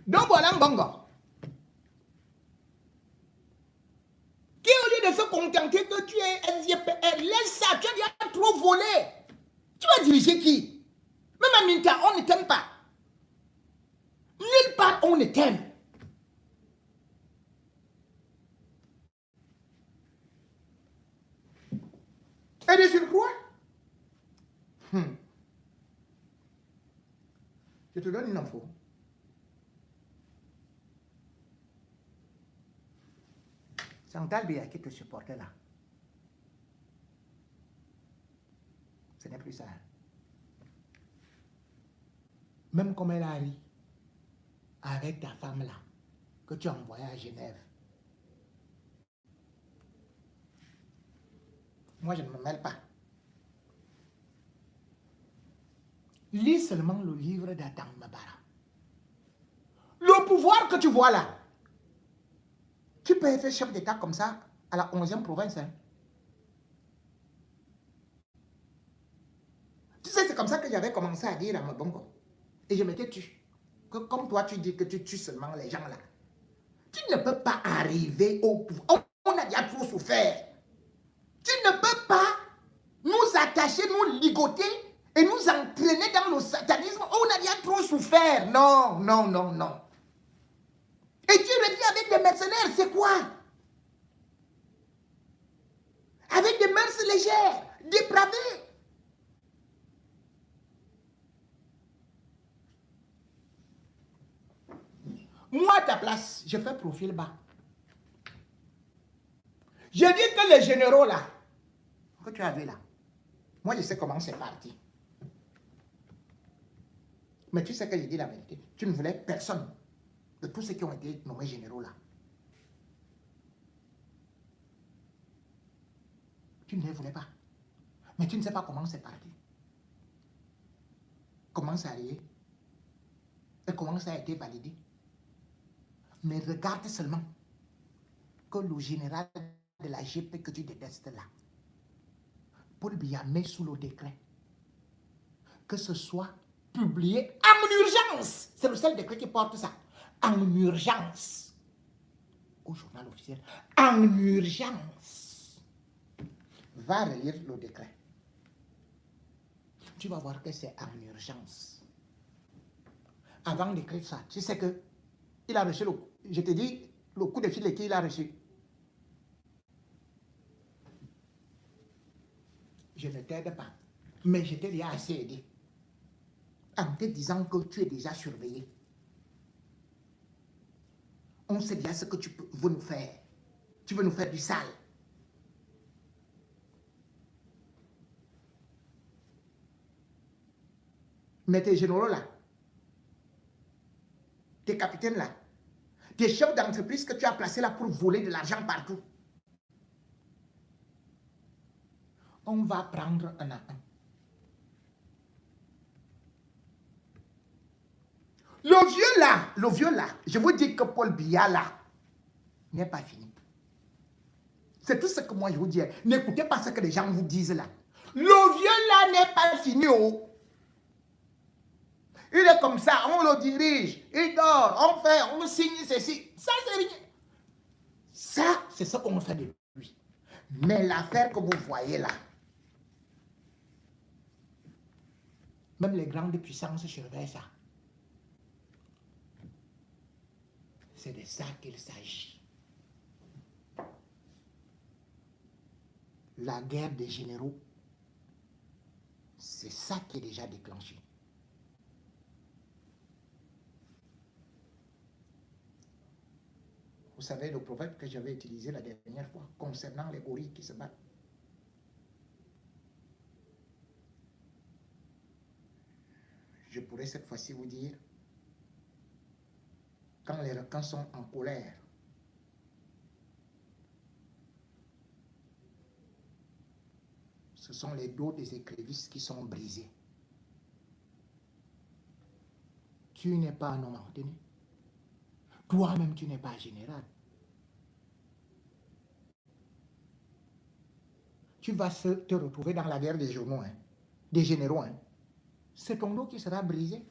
Donc voilà Mbongo. Qui au lieu de se contenter que tu es SGPR, laisse ça, tu as déjà trop volé. Tu vas diriger qui? Même à Minta, on ne t'aime pas. Nulle part, on ne t'aime. Et de surcroît, je te donne une info. Chantal Béa qui te supportait là. Ce n'est plus ça. Même comme elle a ri avec ta femme là, que tu as envoyée à Genève. Moi, je ne me mêle pas. Lis seulement le livre d'Adam Mabara. Le pouvoir que tu vois là, tu peux être chef d'État comme ça à la 11e province. Hein. Tu sais, c'est comme ça que j'avais commencé à dire à Mabongo. Et je m'étais tué. Que comme toi, tu dis que tu tues seulement les gens là. Tu ne peux pas arriver au pouvoir. On a déjà trop souffert. Tu ne peux pas nous attacher, nous ligoter et nous entraîner dans le satanisme. On a déjà trop souffert. Non, non, non, non. Et tu reviens avec des mercenaires, c'est quoi? Avec des mœurs légères, dépravées. Moi, à ta place, je fais profil bas. Je dis que les généraux là, que tu avais là, moi je sais comment c'est parti. Mais tu sais que je dis la vérité. Tu ne voulais personne de tous ceux qui ont été nommés généraux là. Tu ne les voulais pas. Mais tu ne sais pas comment c'est parti. Comment ça arrivé. Et comment ça a été validé. Mais regarde seulement que le général de la GP que tu détestes là, Paul Biya met sous le décret que ce soit publié en urgence. C'est le seul décret qui porte ça. En urgence. Au journal officiel. En urgence. Va relire le décret. Tu vas voir que c'est en urgence. Avant d'écrire ça, tu sais que il a reçu je te dis, le coup de filet qu'il a reçu. Je ne t'aide pas. Mais je t'ai déjà assez aidé. En te disant que tu es déjà surveillé. On sait déjà ce que tu veux nous faire. Tu veux nous faire du sale. Mais tes généraux là, tes capitaines là, tes chefs d'entreprise que tu as placés là pour voler de l'argent partout. On va prendre un à un. Le vieux là, je vous dis que Paul Biya là, n'est pas fini. C'est tout ce que moi je vous dis. N'écoutez pas ce que les gens vous disent là. Le vieux là n'est pas fini. Oh. Il est comme ça, on le dirige, il dort, on signe ceci. Ça, c'est rien. Ça, c'est ce qu'on fait de lui. Mais l'affaire que vous voyez là, même les grandes puissances surveillent ça. C'est de ça qu'il s'agit. La guerre des généraux, c'est ça qui est déjà déclenché. Vous savez le proverbe que j'avais utilisé la dernière fois concernant les gorilles qui se battent. Je pourrais cette fois-ci vous dire, quand les requins sont en colère, ce sont les dos des écrevisses qui sont brisés. Tu n'es pas un homme ordonné. Toi-même, tu n'es pas général. Tu vas te retrouver dans la guerre des journaux, hein, des généraux. Hein. C'est ton dos qui sera brisé.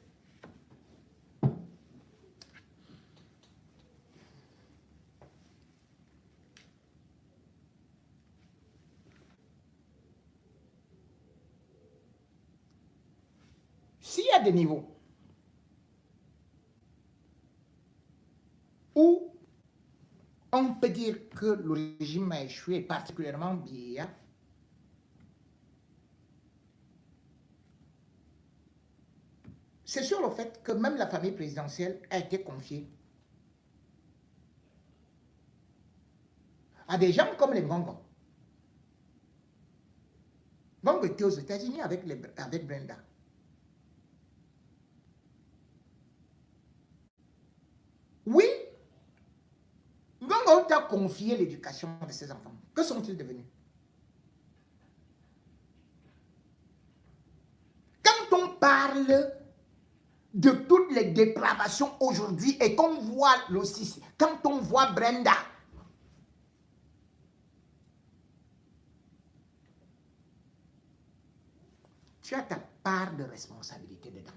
a des niveaux où on peut dire que le régime a échoué, particulièrement Biya. C'est sur le fait que même la famille présidentielle a été confiée à des gens comme les Ngongo. Ngongo était aux États-Unis avec Brenda. Oui, Ngongo t'a confié l'éducation de ses enfants. Que sont-ils devenus? Quand on parle de toutes les dépravations aujourd'hui et qu'on voit l'Ossis, quand on voit Brenda, tu as ta part de responsabilité dedans.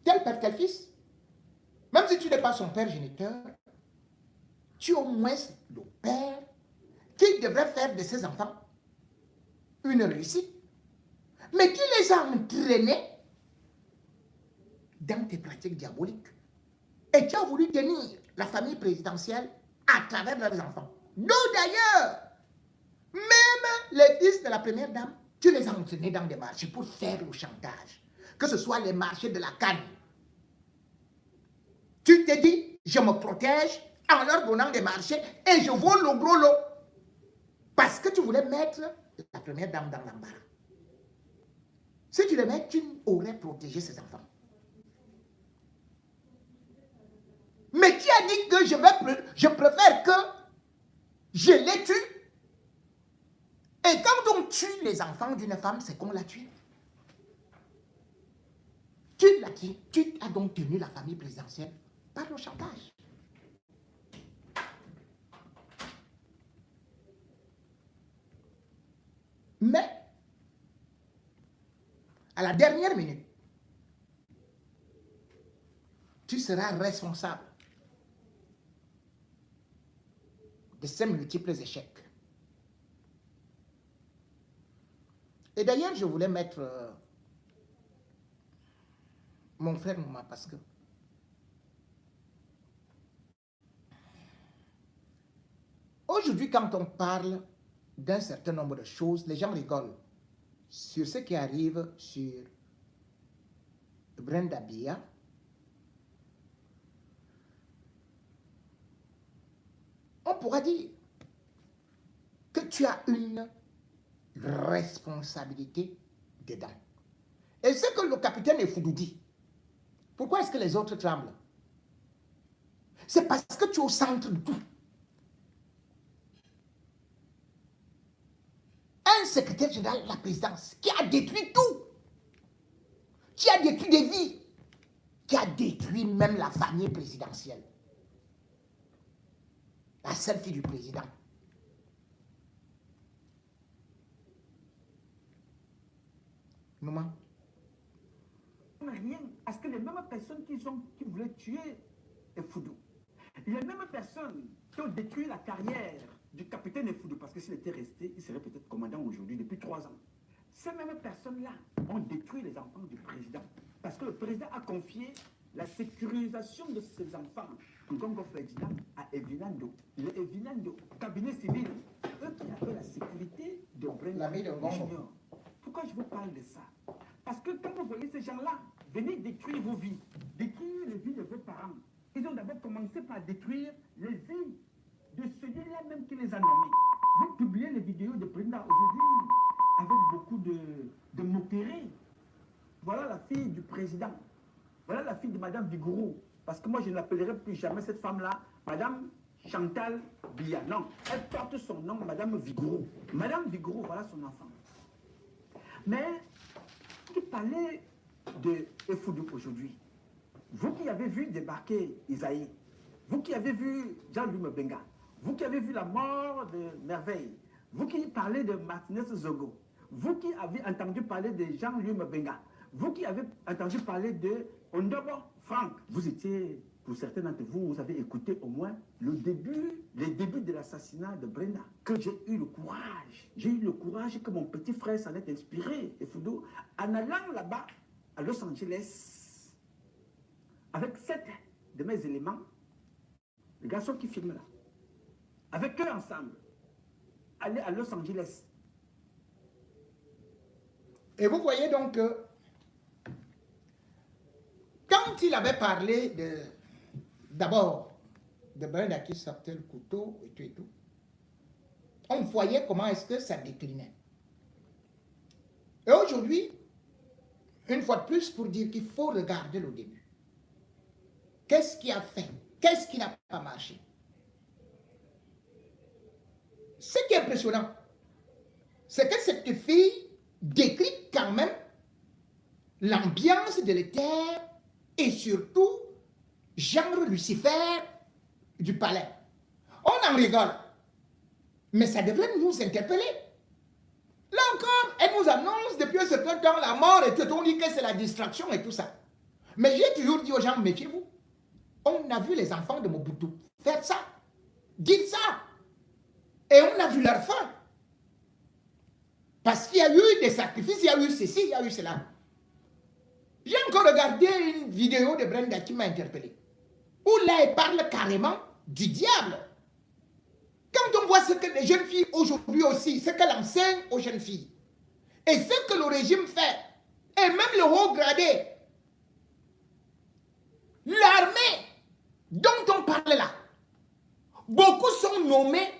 Tel père, tel fils, même si tu n'es pas son père géniteur, tu es au moins le père qui devrait faire de ses enfants une réussite. Mais tu les as entraînés dans tes pratiques diaboliques. Et tu as voulu tenir la famille présidentielle à travers leurs enfants. Nous d'ailleurs, même les fils de la première dame, tu les as entraînés dans des marchés pour faire le chantage. Que ce soit les marchés de la canne. Tu t'es dit, je me protège en leur donnant des marchés et je vole le gros lot. Parce que tu voulais mettre la première dame dans l'embarras. Si tu les mets, tu aurais protégé ses enfants. Mais tu as dit que je préfère que je les tue. Et quand on tue les enfants d'une femme, c'est qu'on l'a tué. Tu l'as tué. Tu as donc tenu la famille présidentielle par le chantage. Mais, à la dernière minute, tu seras responsable de ces multiples échecs. Et d'ailleurs, je voulais mettre mon frère Mouma parce que aujourd'hui, quand on parle d'un certain nombre de choses, les gens rigolent sur ce qui arrive sur Brenda Biya. On pourra dire que tu as une responsabilité dedans. Et ce que le capitaine Effoudou dit, pourquoi est-ce que les autres tremblent? C'est parce que tu es au centre de tout. Un secrétaire général de la présidence qui a détruit tout, qui a détruit des vies, qui a détruit même la famille présidentielle. La seule fille du président. Nouma. Rien à ce que les mêmes personnes qui voulaient tuer Effoudou, les mêmes personnes qui ont détruit la carrière du capitaine Effoudou, parce que s'il était resté, il serait peut-être commandant aujourd'hui depuis 3 ans. Ces mêmes personnes-là ont détruit les enfants du président, parce que le président a confié la sécurisation de ses enfants, Ngongo Ferdinand, à Evinando. Le Evinando, cabinet civil, eux qui avaient la sécurité de Brenda Junior. Pourquoi je vous parle de ça? Parce que quand vous voyez ces gens-là, venez détruire vos vies, détruire les vies de vos parents. Ils ont d'abord commencé par détruire les vies de celui-là même qui les a nommés. Vous publiez les vidéos de Brenda aujourd'hui avec beaucoup de moqueries. Voilà la fille du président. Voilà la fille de Madame Vigouroux. Parce que moi, je n'appellerai plus jamais cette femme-là Madame Chantal Biya. Non, elle porte son nom, Madame Vigouroux. Madame Vigouroux, voilà son enfant. Mais, qui parlait de Effoudou aujourd'hui, vous qui avez vu débarquer Isaïe, vous qui avez vu Jean-Louis Mbenga, vous qui avez vu la mort de Merveille, vous qui parlez de Martinez Zogo, vous qui avez entendu parler de Jean-Louis Mbenga, vous qui avez entendu parler de Ondobo Franck, vous étiez pour certains d'entre vous, vous avez écouté au moins les débuts de l'assassinat de Brenda. Que j'ai eu le courage que mon petit frère s'en est inspiré, et Foudou, en allant là-bas, à Los Angeles, avec 7 de mes éléments, les garçons qui filment là, avec eux ensemble, aller à Los Angeles. Et vous voyez donc que quand il avait parlé d'abord de Brenda qui sortait le couteau et tout, on voyait comment est-ce que ça déclinait. Et aujourd'hui, une fois de plus, pour dire qu'il faut regarder le début. Qu'est-ce qui a fait? Qu'est-ce qui n'a pas marché? Ce qui est impressionnant, c'est que cette fille décrit quand même l'ambiance de l'éther et surtout genre Lucifer du palais. On en rigole, mais ça devrait nous interpeller. Là encore, elle nous annonce depuis un certain temps la mort et tout, on dit que c'est la distraction et tout ça. Mais j'ai toujours dit aux gens, méfiez-vous. On a vu les enfants de Mobutu faire ça, dire ça, et on a vu leur fin. Parce qu'il y a eu des sacrifices, il y a eu ceci, il y a eu cela. J'ai encore regardé une vidéo de Brenda qui m'a interpellé, où là, elle parle carrément du diable. Quand on voit ce que les jeunes filles aujourd'hui aussi, ce qu'elle enseigne aux jeunes filles, et ce que le régime fait, et même le haut gradé, l'armée dont on parle là, beaucoup sont nommés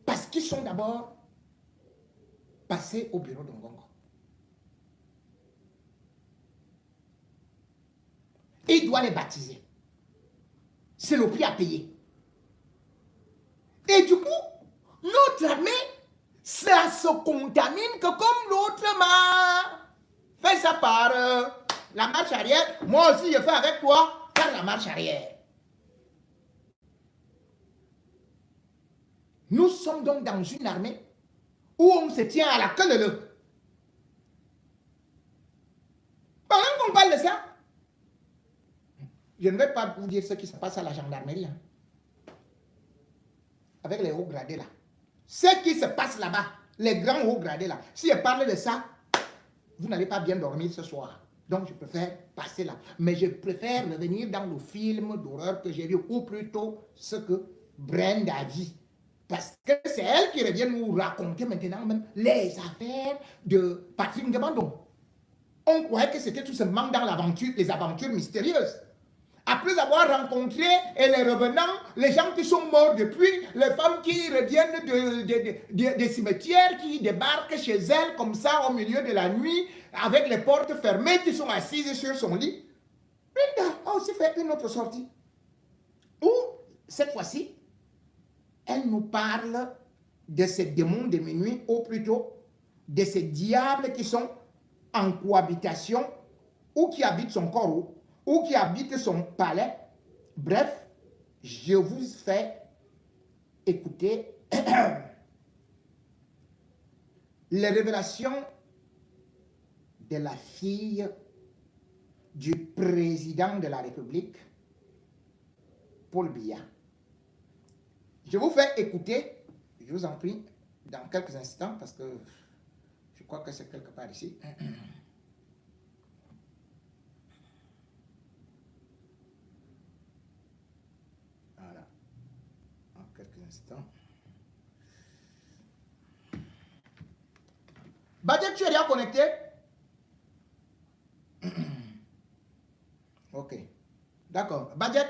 parce qu'ils sont d'abord passés au bureau de Ngongo. Il doit les baptiser. C'est le prix à payer. Et du coup, notre armée, ça se contamine que comme l'autre m'a fait ça par la marche arrière, moi aussi je fais avec toi par la marche arrière. Nous sommes donc dans une armée où on se tient à la queue leu. Pendant qu'on parle de ça, je ne vais pas vous dire ce qui se passe à la gendarmerie. Hein. Avec les hauts gradés là. Ce qui se passe là-bas, les grands hauts gradés là. Si je parle de ça, vous n'allez pas bien dormir ce soir. Donc je préfère passer là. Mais je préfère revenir dans le film d'horreur que j'ai vu, ou plutôt ce que Brenda a dit. Parce que c'est elle qui revient nous raconter maintenant même les affaires de Patrick Ngabandon. On croyait que c'était tout simplement dans l'aventure, les aventures mystérieuses. Après avoir rencontré et les revenants, les gens qui sont morts depuis, les femmes qui reviennent des cimetières, qui débarquent chez elles comme ça au milieu de la nuit, avec les portes fermées, qui sont assises sur son lit. Brenda a aussi fait une autre sortie. Où, cette fois-ci, elle nous parle de ces démons de minuit, ou plutôt de ces diables qui sont en cohabitation, ou qui habitent son corps, ou qui habite son palais. Bref, je vous fais écouter les révélations de la fille du président de la République, Paul Biya. Je vous fais écouter, je vous en prie, dans quelques instants, parce que je crois que c'est quelque part ici. Quelques instants. Badjet, tu es déjà connecté? Ok. D'accord. Badjet,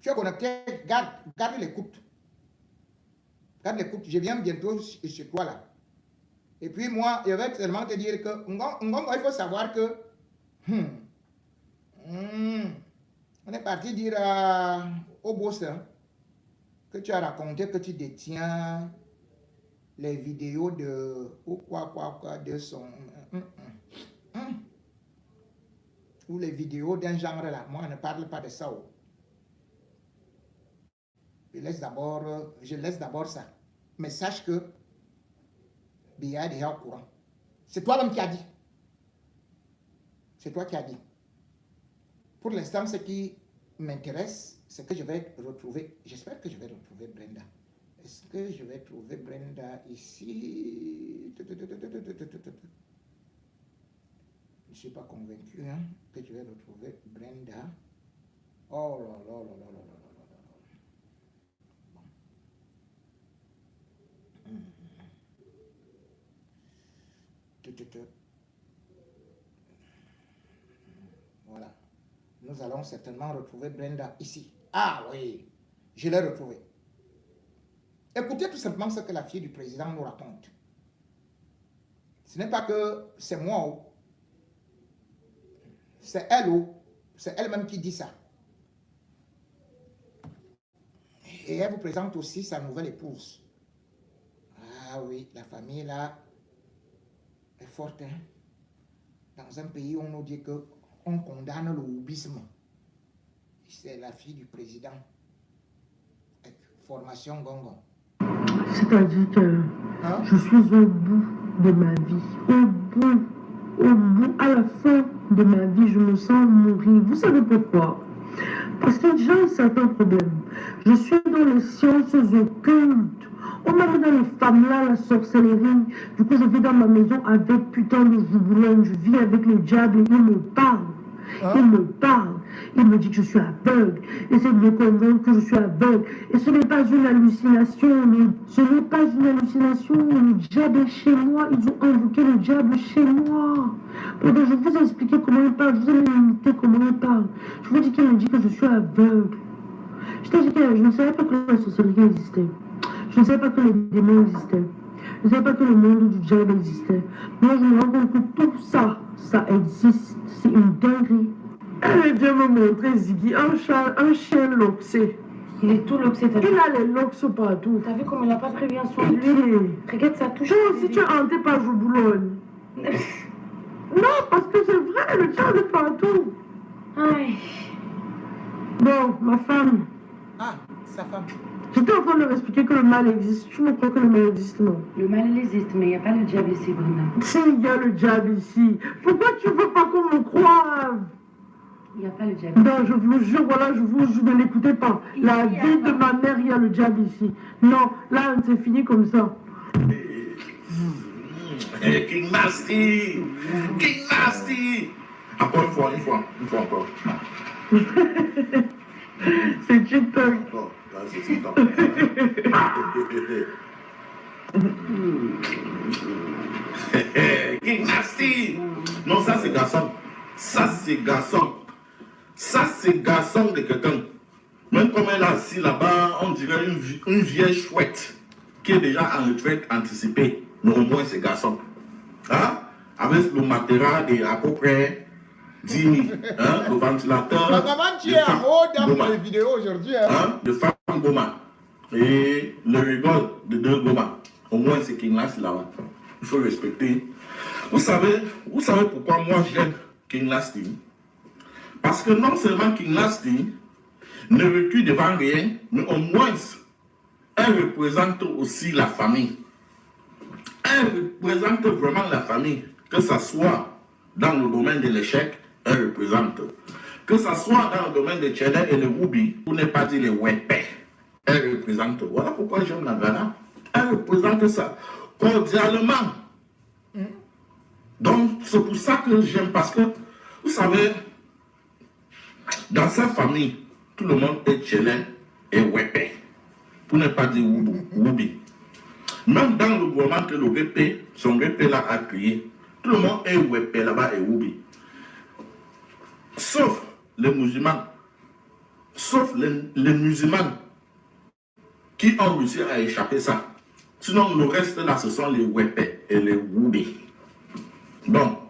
tu es connecté? Garde l'écoute. Garde l'écoute. Je viens bientôt chez toi là. Et puis moi, je vais seulement te dire que il faut savoir que on est parti dire au boss que tu as raconté que tu détiens les vidéos de ou quoi de son ou les vidéos d'un genre là. Moi, on ne parle pas de ça. Je laisse d'abord ça. Mais sache que Biya est déjà au courant. C'est toi-même qui as dit. C'est toi qui as dit. Pour l'instant, ce qui m'intéresse, c'est que je vais retrouver, j'espère que je vais retrouver Brenda. Est-ce que je vais trouver Brenda ici? Je ne suis pas convaincu hein, que je vais retrouver Brenda. Oh là là là là là là là là là. Bon. Voilà. Nous allons certainement retrouver Brenda ici. Ah oui, je l'ai retrouvée. Écoutez tout simplement ce que la fille du président nous raconte. Ce n'est pas que c'est moi, c'est elle, c'est elle-même qui dit ça. Et elle vous présente aussi sa nouvelle épouse. Ah oui, la famille là est forte. Hein? Dans un pays où on nous dit qu'on condamne le houbisme. C'est la fille du président. Avec formation gongon. C'est-à-dire que je suis au bout de ma vie. Au bout, à la fin de ma vie, je me sens mourir. Vous savez pourquoi? Parce que j'ai un certain problème. Je suis dans les sciences occultes. On m'a dit dans les femmes là, la sorcellerie. Du coup, je vis dans ma maison avec putain de Jouboulon. Je vis avec le diable et il me parle. Il me parle. Il me dit que je suis aveugle. Essaie de me convaincre que je suis aveugle. Et ce n'est pas une hallucination. Ce n'est pas une hallucination. Le diable est chez moi. Ils ont invoqué le diable chez moi. Pendant, je vous ai expliqué comment il parle. Je vous ai imité comment il parle. Je vous dis qu'il me dit que je suis aveugle. Je t'ai dit que je ne savais pas que la sorcellerie existait. Je ne savais pas que les démons existaient. Je ne savais pas que le monde du diable existait. Moi, je me rends compte que tout ça, ça existe. C'est une dinguerie. Elle vient me montrer Ziggy, un chien loxé. Il est tout loxé. Il a les lox partout. T'as vu comme il n'a pas pris bien soin de lui? Regarde, ça touche. Toi aussi, tu es hanté par Jouboulon. Non, parce que c'est vrai, le chien est partout. Aïe. Bon, ma femme. Ah, sa femme. J'étais en train de leur expliquer que le mal existe. Tu me crois que le mal existe, non? Le mal, il existe, mais il n'y a pas le diable ici, Brenda. Si, il y a le diable ici. Pourquoi tu veux pas qu'on me croive? Il n'y a pas le diable. Non, je vous jure, voilà, je vous jure, ne l'écoutez pas. La vie de ma mère, il y a le diable ici. Non, là, c'est fini comme ça. King Nasty! King Nasty! Encore une fois encore. C'est TikTok. Encore, là, c'est TikTok. King Nasty! Non, ça c'est garçon. Ça c'est garçon. Ça c'est garçon de quelqu'un. Même comme elle est assise là-bas, on dirait une vieille chouette qui est déjà en retraite anticipée. Mais au moins c'est garçon. Hein? Avec le matériel de à peu près 10 000. Hein? Le ventilateur. La maman, tu es en haut dans les vidéos aujourd'hui. Hein? De femme Goma. Et le rigole de deux Goma. Au moins c'est King Nasty là-bas. Il faut respecter. Vous savez pourquoi moi j'aime King Nasty? Parce que non seulement King Nasty ne recule devant rien, mais au moins elle représente aussi la famille. Elle représente vraiment la famille, que ce soit dans le domaine de l'échec, elle représente. Que ce soit dans le domaine de Tchèlè et le Woubi, pour ne pas dire les Wépé, elle représente. Voilà pourquoi j'aime la Ghana. Elle représente ça cordialement. Donc c'est pour ça que j'aime, parce que vous savez, dans sa famille, tout le monde est Tchèlè et Wépé, pour ne pas dire Woubi. Même dans le gouvernement que le VP, son VP là a créé, tout le monde est Wépé là-bas et Woubi. Sauf les musulmans. Sauf les musulmans qui ont réussi à échapper ça. Sinon, le reste là, ce sont les Wépé et les Woubi. Donc,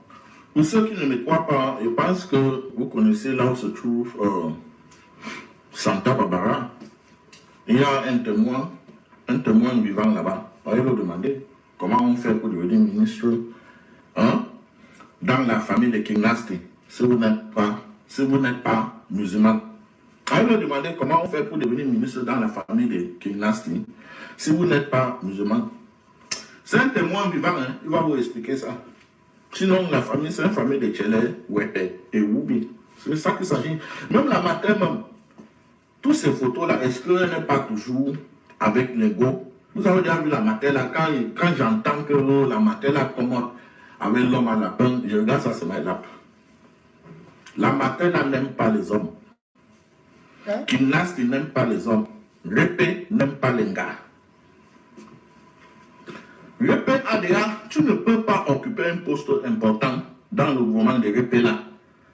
pour ceux qui ne me croient pas, je pense que vous connaissez là où se trouve Santa Barbara. Il y a un témoin vivant là-bas. Allez le demander comment on fait pour devenir ministre, hein, dans la famille de King Nasty, si vous n'êtes pas musulman. Allez le demander comment on fait pour devenir ministre dans la famille de King Nasty, si vous n'êtes pas musulman. C'est un témoin vivant, hein, il va vous expliquer ça. Sinon, la famille, c'est une famille de Tchèlè, Wépé et Woubi. C'est ça qu'il s'agit. Même la matin, même, toutes ces photos-là, est-ce qu'elle n'est pas toujours avec l'ego? Vous avez déjà vu la Matella, quand j'entends que la Matella commande avec l'homme à lapin, je regarde ça, c'est ma lape. La Matella n'aime pas les hommes. Hein? King Nasty n'aime pas les hommes. Répé n'aime pas les gars. Répé ADA, tu ne peux pas occuper un poste important dans le mouvement de Répé là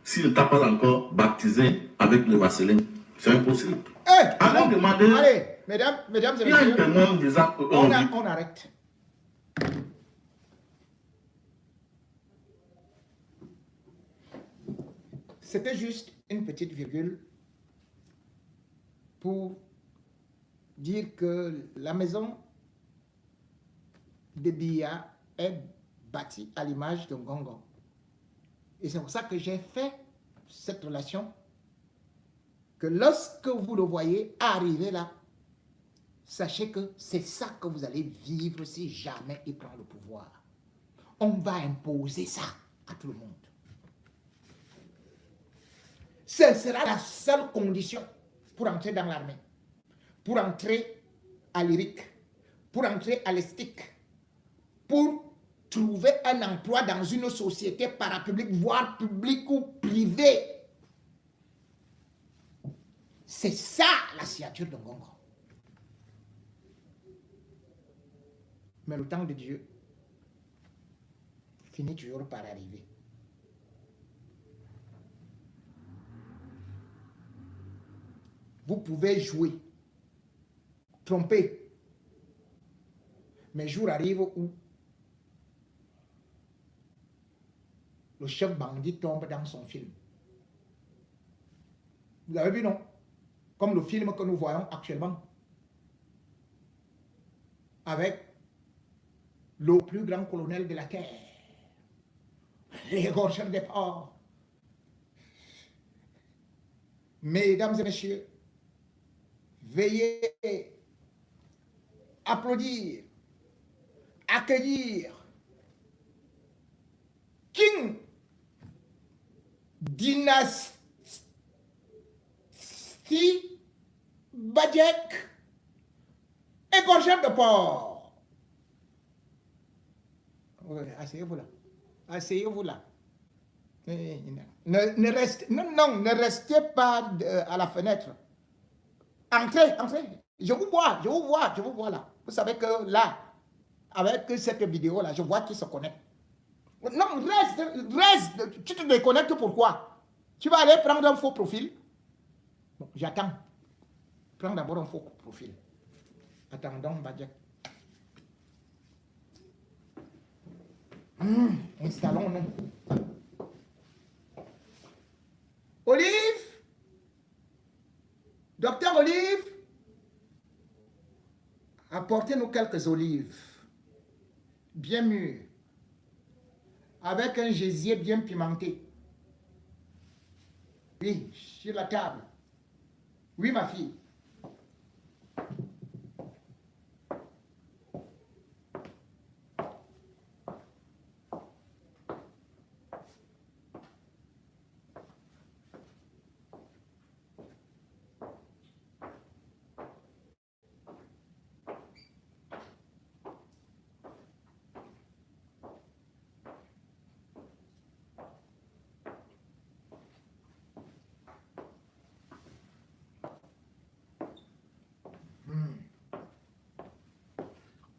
s'il ne t'a pas encore baptisé avec le vaseline. C'est impossible. Hey, Allez bon, demander. allez, mesdames et Il y a un messieurs, témoin disant on arrête. C'était juste une petite virgule pour dire que la maison de Bia est bâtie à l'image de Ngongo. Et c'est pour ça que j'ai fait cette relation, que lorsque vous le voyez arriver là, sachez que c'est ça que vous allez vivre si jamais il prend le pouvoir. On va imposer ça à tout le monde. Ce sera la seule condition pour entrer dans l'armée, pour entrer à l'IRIC, pour entrer à l'ESTIC, pour trouver un emploi dans une société parapublique, voire publique ou privée. C'est ça la signature de Ngongo. Mais le temps de Dieu finit toujours par arriver. Vous pouvez jouer, tromper, mais jour arrive où le chef bandit tombe dans son film. Vous avez vu, non? Comme le film que nous voyons actuellement. Avec le plus grand colonel de la terre. L'égorgeur des porcs. Mesdames et messieurs, veuillez applaudir, accueillir King Dynasty Badiek, égorgeur de porc. Asseyez-vous là. Asseyez-vous là. Ne restez pas à la fenêtre. Entrez, entrez. Je vous vois là. Vous savez que là, avec cette vidéo là, je vois qui se connecte. Non, reste. Tu te déconnectes pourquoi? Tu vas aller prendre un faux profil. Bon, j'attends. Prends d'abord un faux profil. Attendons, Badiek. Installons-nous. Olive, docteur Olive, apportez-nous quelques olives, bien mûres, avec un gésier bien pimenté. Oui, sur la table. Oui, ma fille.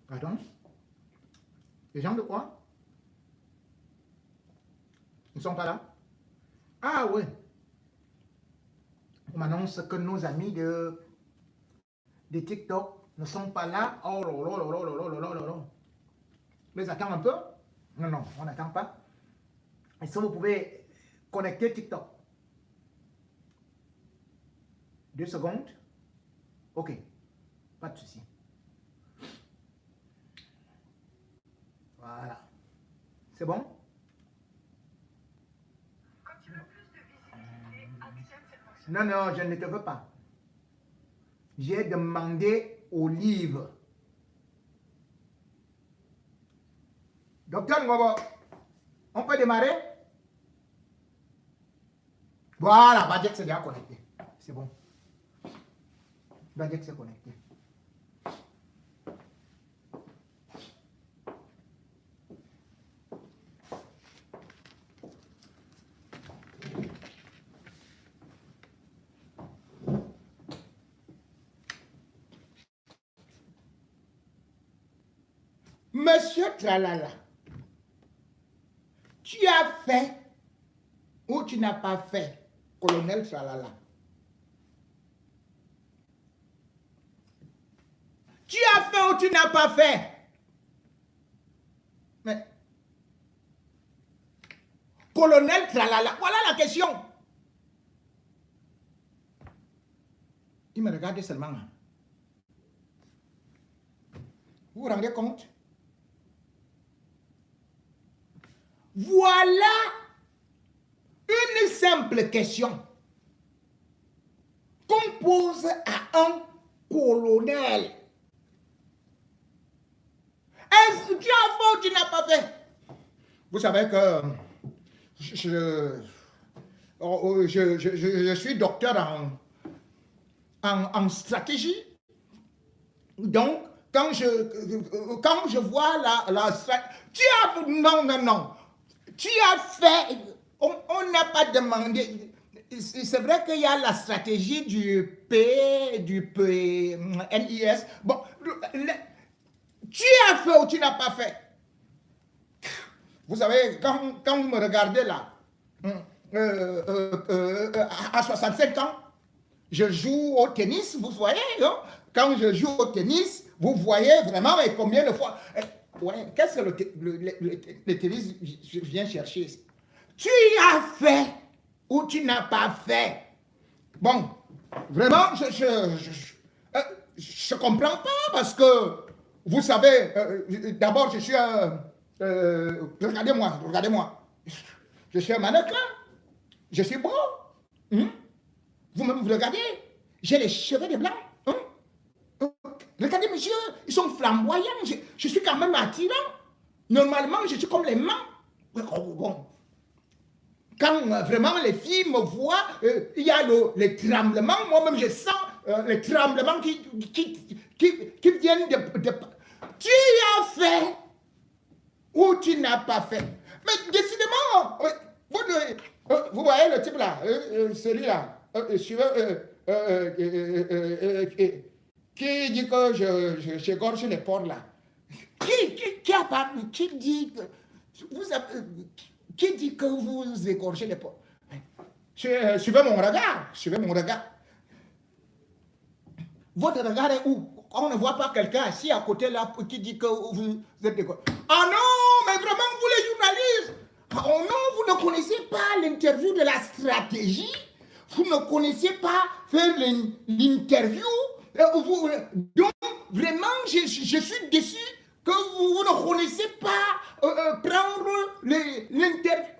Pardon? Les gens de quoi? Ils ne sont pas là? Ah oui. On m'annonce que nos amis de TikTok ne sont pas là. Oh là là là là là là là là. Les attends un peu? Non, non, on n'attend pas. Est-ce que vous pouvez connecter TikTok? 2 secondes. Ok, pas de souci. Voilà. C'est bon? Non, non, je ne te veux pas. J'ai demandé Olive. Docteur Ngobo, on peut démarrer? Voilà, Badiek s'est déjà connecté. C'est bon. Gadget s'est connecté. Monsieur Tralala, tu as fait ou tu n'as pas fait, colonel Tralala? Tu as fait ou tu n'as pas fait? Mais, colonel Tralala, voilà la question. Il me regardait seulement. Vous vous rendez compte? Voilà une simple question qu'on pose à un colonel. Est-ce que tu as fait ou tu n'as pas fait? Vous savez que je suis docteur en stratégie. Donc, quand je vois la stratégie, non. Tu as fait, on n'a pas demandé. C'est vrai qu'il y a la stratégie du NIS. Bon, tu as fait ou tu n'as pas fait? Vous savez, quand vous me regardez là, à 65 ans, je joue au tennis, vous voyez, hein? Quand je joue au tennis, vous voyez vraiment et combien de fois. Ouais, qu'est-ce que le tennis je viens chercher? Tu as fait ou tu n'as pas fait? Bon, vraiment, je comprends pas parce que, vous savez, d'abord, je suis regardez-moi. Je suis un mannequin. Je suis beau. Vous regardez, j'ai les cheveux de blanc. Regardez mes yeux, ils sont flamboyants. Je suis quand même attirant. Normalement, je suis comme les mains. Bon. Quand vraiment les filles me voient, il y a les tremblements. Moi-même, je sens les tremblements qui viennent de... Tu as fait ou tu n'as pas fait? Mais décidément, vous voyez le type là, celui-là, qui dit que j'égorge les porcs là? Qui a parlé? Qui dit que vous égorgez les porcs? Suivez mon regard. Votre regard est où? On ne voit pas quelqu'un assis à côté là qui dit que vous êtes égorgé. Ah non, mais vraiment, vous les journalistes, oh non, vous ne connaissez pas l'interview de la stratégie. Vous ne connaissez pas faire l'interview. Donc, vraiment, je suis déçu que vous ne connaissez pas prendre l'interview.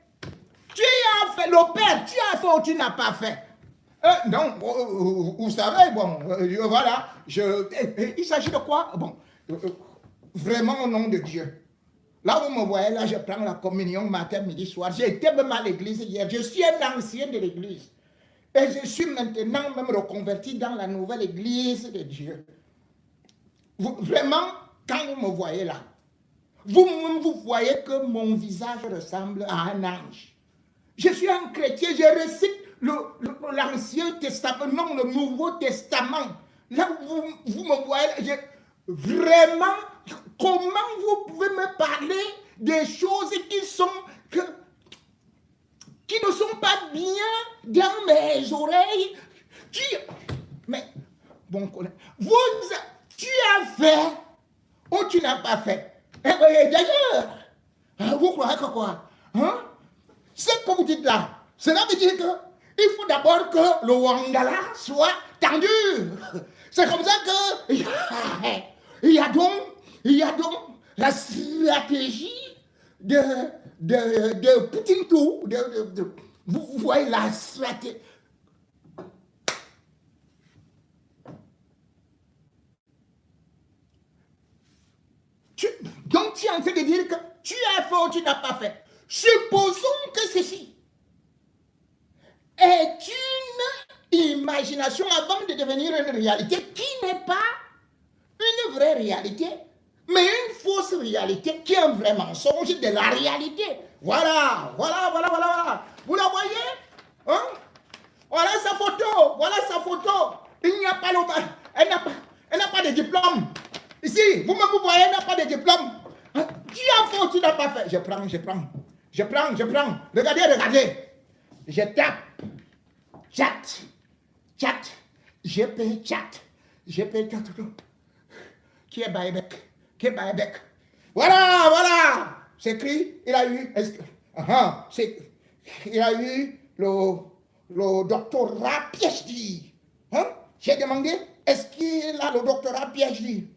Tu as fait l'opère, tu as fait ou tu n'as pas fait? Non, vous savez, bon, voilà, il s'agit de quoi? Bon, vraiment au nom de Dieu. Là, vous me voyez, là, je prends la communion matin, midi, soir. J'ai été même à l'église hier. Je suis un ancien de l'église. Et je suis maintenant même reconverti dans la nouvelle église de Dieu. Vraiment, quand vous me voyez là, vous voyez que mon visage ressemble à un ange. Je suis un chrétien, je récite l'Ancien Testament, non, le Nouveau Testament. Là, vous me voyez, vraiment, comment vous pouvez me parler des choses qui ne sont pas bien dans mes oreilles? Mais, bon, tu as fait ou tu n'as pas fait? Et d'ailleurs, vous croyez que quoi? Hein? Ce que vous dites là, cela veut dire qu'il faut d'abord que le Wangala soit tendu. C'est comme ça que il y a donc la stratégie de Poutine tout. Vous voyez la stratégie. Donc tu es en train de dire que tu as fait ou tu n'as pas fait. Supposons que ceci est une imagination avant de devenir une réalité qui n'est pas une vraie réalité, mais une fausse réalité qui est un vrai mensonge de la réalité. Voilà. Vous la voyez? Hein? Voilà sa photo. Il n'y a pas elle n'a pas de diplôme. Ici, vous-même vous voyez, elle n'a pas de diplôme. Tu as fait ou tu n'as pas fait? Je prends. Regardez. Je tape. Chat. Je paye chat. Qui est Baïbec? Voilà. C'est écrit, il a eu le doctorat PhD. Hein? J'ai demandé, est-ce qu'il a le doctorat PhD?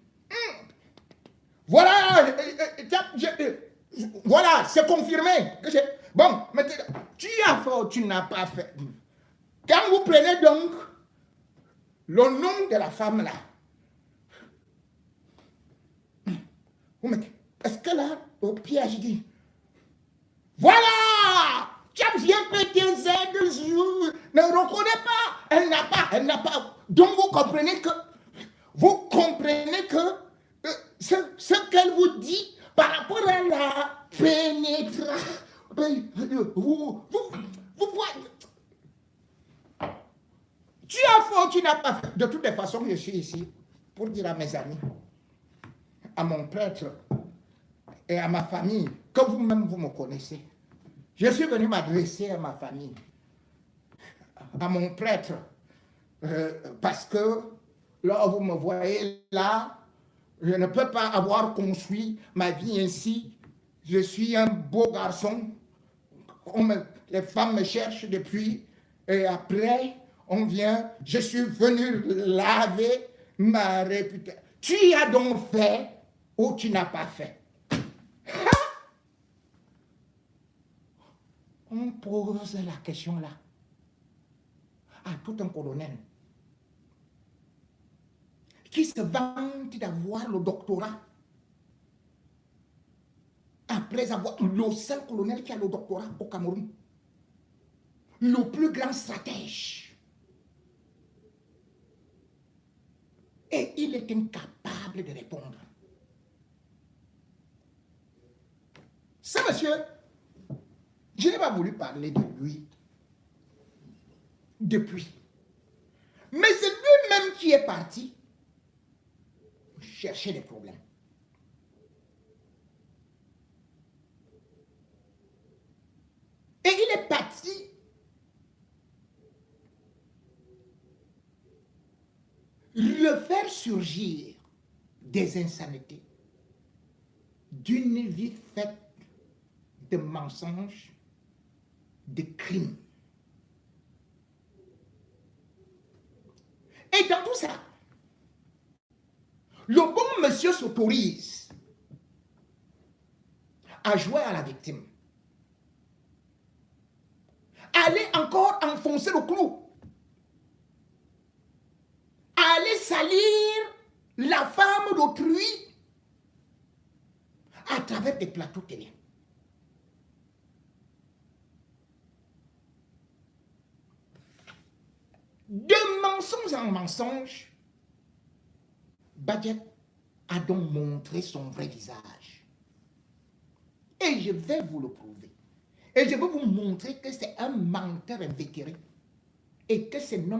Voilà, c'est confirmé. Bon, maintenant, tu as fait ou tu n'as pas fait? Quand vous prenez donc le nom de la femme là, est-ce qu'elle a le PhD? Voilà! Tu as bien pété Z, ne reconnaît pas. Elle n'a pas. Donc vous comprenez que ce qu'elle vous dit par rapport à la pénétration, vous voyez. Tu as fait ou tu n'as pas fait? De toutes les façons, je suis ici pour dire à mes amis, à mon prêtre et à ma famille, que vous-même vous me connaissez. Je suis venu m'adresser à ma famille, à mon prêtre, parce que là, vous me voyez là, je ne peux pas avoir construit ma vie ainsi. Je suis un beau garçon. Les femmes me cherchent depuis, et après, on vient, je suis venu laver ma réputation. Tu as donc fait ou tu n'as pas fait? On pose la question là à tout un colonel qui se vante d'avoir le doctorat après avoir le seul colonel qui a le doctorat au Cameroun, le plus grand stratège. Et il est incapable de répondre. Ce monsieur, je n'ai pas voulu parler de lui depuis. Mais c'est lui-même qui est parti chercher des problèmes. Et il est parti refaire surgir des insanités d'une vie faite de mensonges, de crimes. Et dans tout ça, le bon monsieur s'autorise à jouer à la victime. Aller encore enfoncer le clou. Aller salir la femme d'autrui à travers des plateaux télé. De mensonge en mensonge, Badiet a donc montré son vrai visage. Et je vais vous le prouver. Et je vais vous montrer que c'est un menteur invétéré. Et que c'est un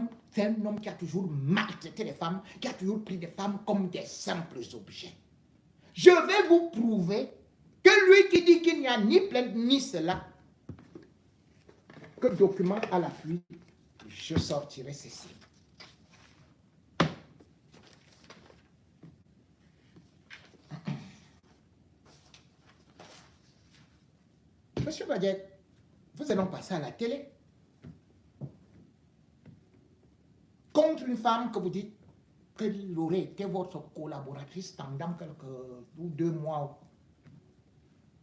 homme qui a toujours maltraité les femmes, qui a toujours pris les femmes comme des simples objets. Je vais vous prouver que lui qui dit qu'il n'y a ni plainte ni cela, que document à l'appui, je sortirai ceci. Monsieur Badiet, vous allons passer à la télé contre une femme que vous dites qu'elle aurait été votre collaboratrice pendant quelques ou 2 mois.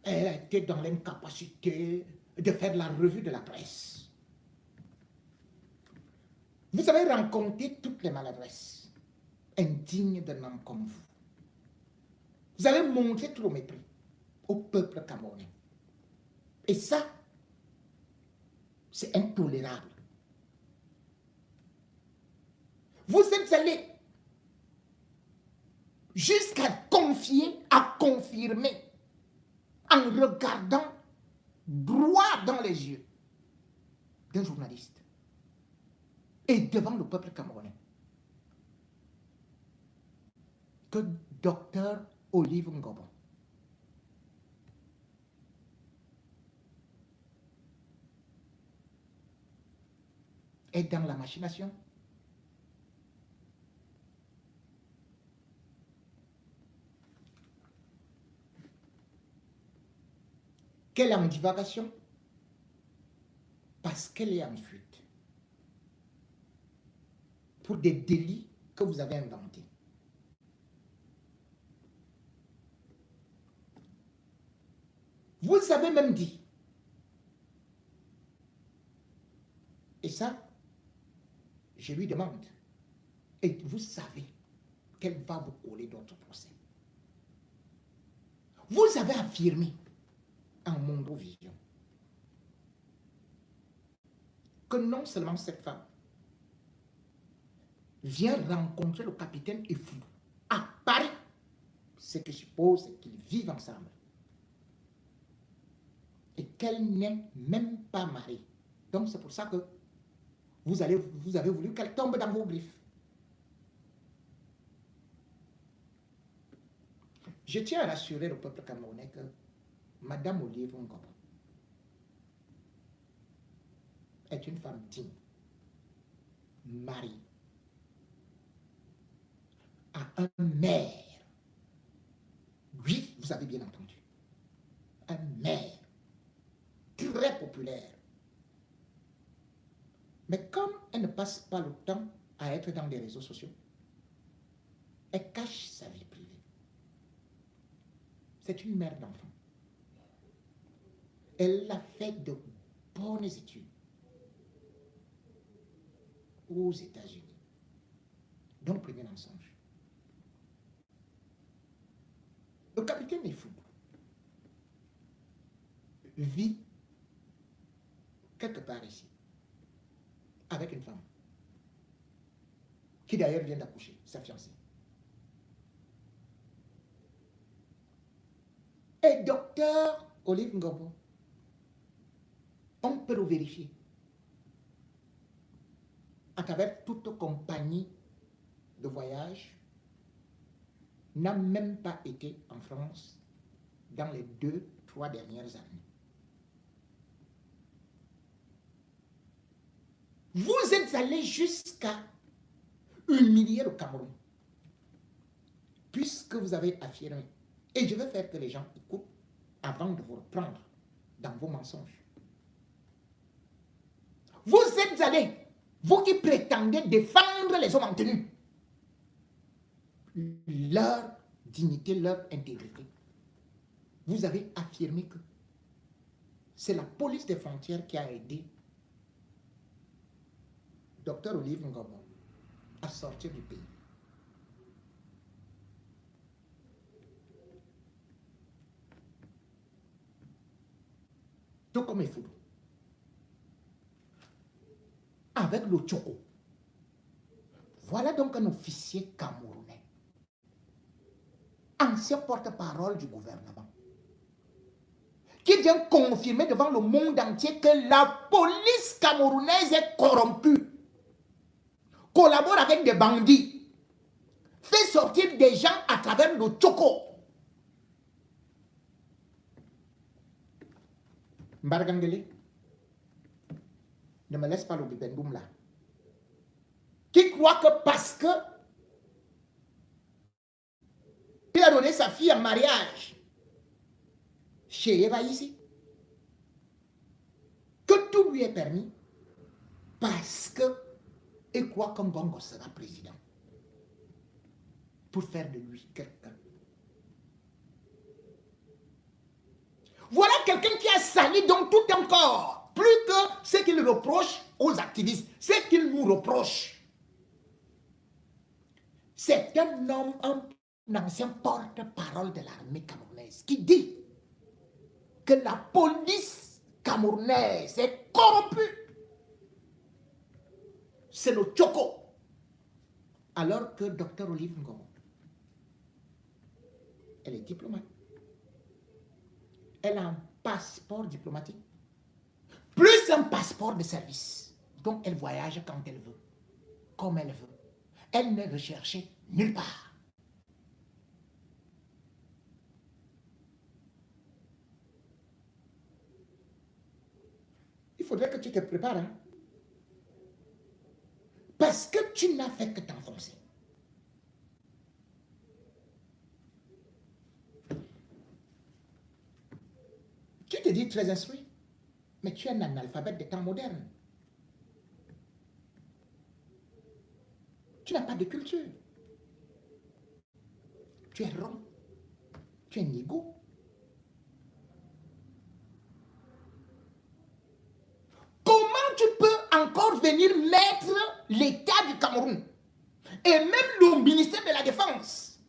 Elle a été dans l'incapacité de faire la revue de la presse. Vous avez rencontré toutes les maladresses indignes d'un homme comme vous. Vous avez montré tout le mépris au peuple camerounais. Et ça, c'est intolérable. Vous êtes allés jusqu'à confier, à confirmer, en regardant droit dans les yeux d'un journaliste et devant le peuple camerounais que Dr Olive Ngobo est dans la machination. Qu'elle est en divagation parce qu'elle est en fuite pour des délits que vous avez inventés. Vous avez même dit, et ça, je lui demande, et vous savez qu'elle va vous coller d'autres procès. Vous avez affirmé en Mondovision que non seulement cette femme vient rencontrer le capitaine Efou à Paris, ce qui suppose qu'ils vivent ensemble, et qu'elle n'est même pas mariée. Donc c'est pour ça que vous avez voulu qu'elle tombe dans vos griffes. Je tiens à rassurer le peuple camerounais que Madame Olive Ngobo est une femme digne, mariée, à un maire. Oui, vous avez bien entendu. Un maire très populaire. Mais comme elle ne passe pas le temps à être dans les réseaux sociaux, elle cache sa vie privée. C'est une mère d'enfant. Elle a fait de bonnes études aux États-Unis. Donc, premier mensonge. Le capitaine Efou vit quelque part ici, avec une femme, qui d'ailleurs vient d'accoucher, sa fiancée. Et docteur Olive Ngobo, on peut le vérifier à travers toute compagnie de voyage, n'a même pas été en France dans les 2-3 dernières années. Vous êtes allé jusqu'à humilier le Cameroun, puisque vous avez affirmé, et je veux faire que les gens écoutent avant de vous reprendre dans vos mensonges. Vous êtes allés, vous qui prétendez défendre les hommes en tenue, leur dignité, leur intégrité, vous avez affirmé que c'est la police des frontières qui a aidé Dr Olive Ngobo à sortir du pays. Tout comme Efou. Avec le Tchoko. Voilà donc un officier camerounais, ancien porte-parole du gouvernement, qui vient confirmer devant le monde entier que la police camerounaise est corrompue, collabore avec des bandits, fait sortir des gens à travers le Tchoko. Mbargangele, ne me laisse pas le bibendoum là. Qui croit que parce que il a donné sa fille en mariage chez Eva ici, que tout lui est permis parce que et quoi comme Bongo sera président pour faire de lui quelqu'un. Voilà quelqu'un qui a sali donc tout encore, plus que ce qu'il reproche aux activistes, ce qu'il nous reproche. C'est un homme, un ancien porte-parole de l'armée camerounaise qui dit que la police camerounaise est corrompue. C'est le Tchoko. Alors que Dr Olive Ngobo, elle est diplomate. Elle a un passeport diplomatique. Plus un passeport de service. Donc elle voyage quand elle veut. Comme elle veut. Elle n'est recherchée nulle part. Il faudrait que tu te prépares. Hein? Parce que tu n'as fait que t'enfoncer. Tu te dis très instruit, mais tu es un analphabète des temps modernes. Tu n'as pas de culture. Tu es rond. Tu es nigo. Comment tu peux encore venir mettre l'État du Cameroun et même le ministère de la Défense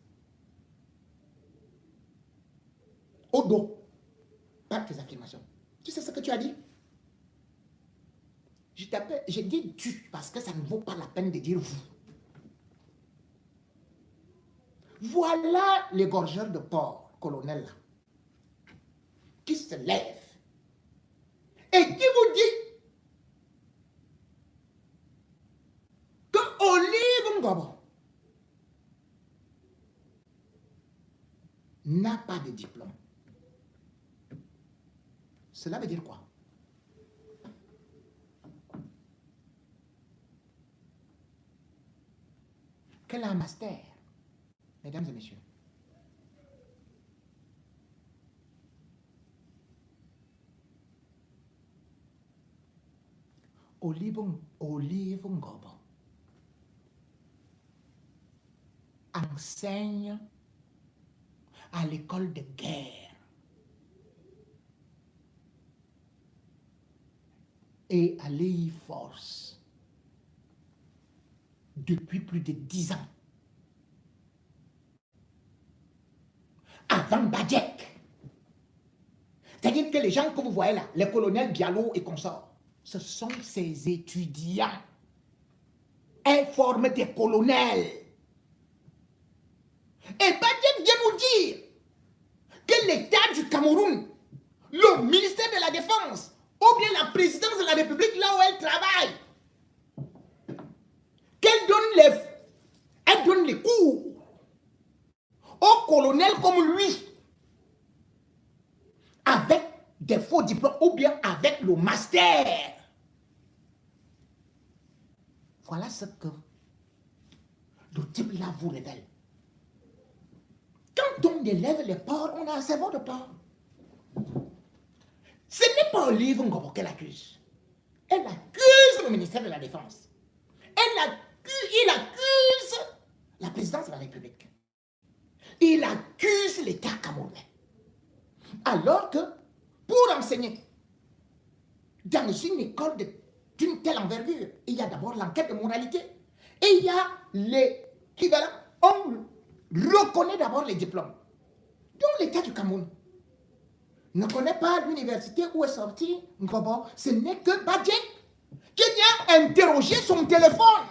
au dos par tes affirmations? Tu sais ce que tu as dit? J'ai dit tu parce que ça ne vaut pas la peine de dire vous. Voilà les gorgeurs de porc, colonel, qui se lèvent et qui vous dit que Olive Ngobo n'a pas de diplôme. Cela veut dire quoi? Qu'elle a un master, mesdames et messieurs. Olive Ngobo enseigne à l'école de guerre et à l'E-Force depuis plus de 10 ans. Avant Badjek. C'est-à-dire que les gens que vous voyez là, les colonels Diallo et consorts, ce sont ces étudiants. Ils forment des colonels. Et Badjek vient nous dire que l'État du Cameroun, le ministère de la Défense, ou bien la présidence de la République, là où elle travaille, qu'elle donne les cours aux colonels comme lui, avec des faux diplômes ou bien avec le master. Voilà ce que le type là vous révèle. Quand on élève les porcs, on a un cerveau de porc. Ce n'est pas Olive Ngobo qu'elle accuse. Elle accuse le ministère de la Défense. Il accuse la présidence de la République. Il accuse l'État camerounais. Alors que, pour enseigner dans une école d'une telle envergure, il y a d'abord l'enquête de moralité. Et il y a l'équivalent. On reconnaît d'abord les diplômes. Donc l'État du Cameroun ne connaît pas l'université où est sorti Ngobo. Ce n'est que Badjek qui vient interroger son téléphone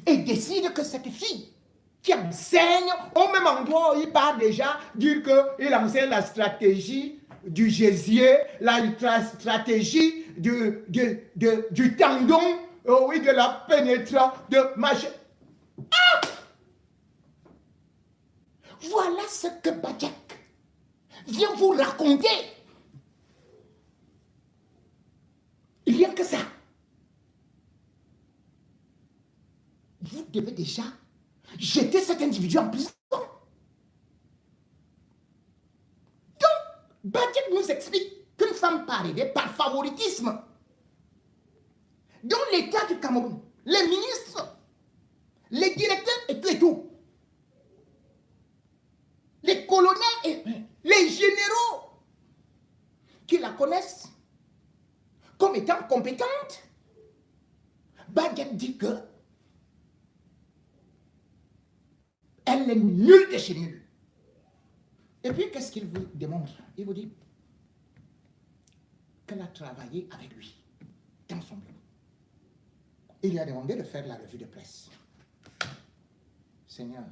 et décide que cette fille qui enseigne au même endroit où il part déjà, dire qu'il enseigne la stratégie du gésier, la stratégie du tendon, oui, de la pénétration, de machin. Ah! Voilà ce que Badjek vient vous raconter. Rien que ça. Vous devez déjà jeter cet individu en prison. Donc, Badjek nous explique qu'une femme peut arriver par favoritisme. Dans l'État du Cameroun, les ministres, les directeurs et tout, les colonels et les généraux qui la connaissent comme étant compétente, Badjek dit que elle est nulle de chez nulle. Et puis, qu'est-ce qu'il vous démontre? Il vous dit qu'elle a travaillé avec lui dans son bureau. Il lui a demandé de faire la revue de presse. Seigneur,